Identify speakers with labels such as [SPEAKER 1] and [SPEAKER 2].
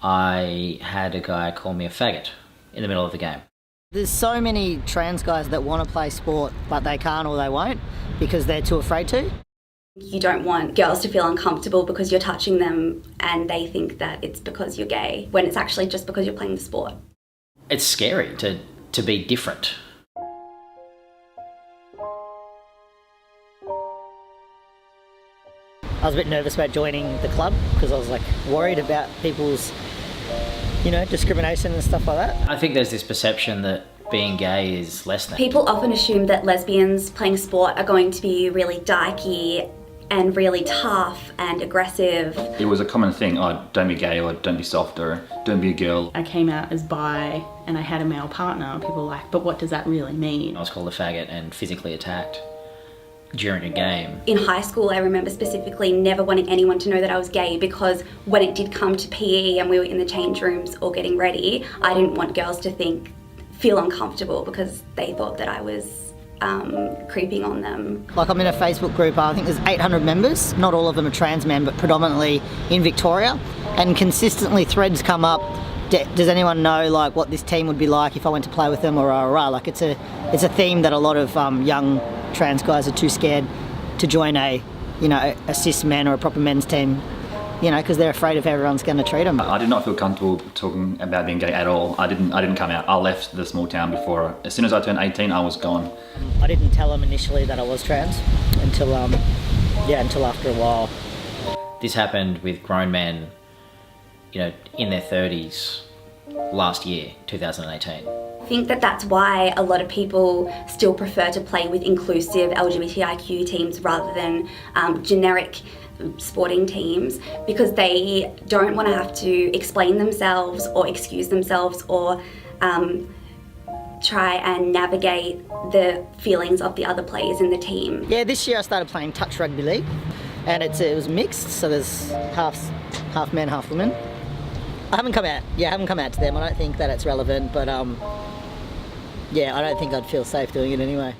[SPEAKER 1] I had a guy call me a faggot in the middle of the game.
[SPEAKER 2] There's so many trans guys that want to play sport, but they can't or they won't because they're too afraid to.
[SPEAKER 3] You don't want girls to feel uncomfortable because you're touching them and they think that it's because you're gay, when it's actually just because you're playing the sport.
[SPEAKER 1] It's scary to be different.
[SPEAKER 2] I was a bit nervous about joining the club because I was like worried about people's, discrimination and stuff like that.
[SPEAKER 1] I think there's this perception that being gay is less than.
[SPEAKER 3] People often assume that lesbians playing sport are going to be really dykey and really tough and aggressive.
[SPEAKER 4] It was a common thing, don't be gay, or don't be soft, or don't be a girl.
[SPEAKER 5] I came out as bi and I had a male partner and people were like, but what does that really mean?
[SPEAKER 1] I was called a faggot and physically attacked during a game.
[SPEAKER 3] In high school, I remember specifically never wanting anyone to know that I was gay because when it did come to PE and we were in the change rooms or getting ready, I didn't want girls to feel uncomfortable because they thought that I was creeping on them.
[SPEAKER 2] Like I'm in a Facebook group, I think there's 800 members, not all of them are trans men, but predominantly in Victoria, and consistently threads come up, does anyone know like what this team would be like if I went to play with them, or like it's a theme that a lot of young trans guys are too scared to join a cis men or a proper men's team, because they're afraid of how everyone's going to treat them.
[SPEAKER 4] I did not feel comfortable talking about being gay at all. I didn't come out. I left the small town before. As soon as I turned 18, I was gone.
[SPEAKER 2] I didn't tell them initially that I was trans until after a while.
[SPEAKER 1] This happened with grown men, in their 30s last year, 2018.
[SPEAKER 3] I think that that's why a lot of people still prefer to play with inclusive LGBTIQ teams rather than generic sporting teams, because they don't want to have to explain themselves or excuse themselves or try and navigate the feelings of the other players in the team.
[SPEAKER 2] Yeah, this year I started playing touch rugby league, and it was mixed, so there's half men, half women. I haven't come out to them. I don't think that it's relevant, but I don't think I'd feel safe doing it anyway.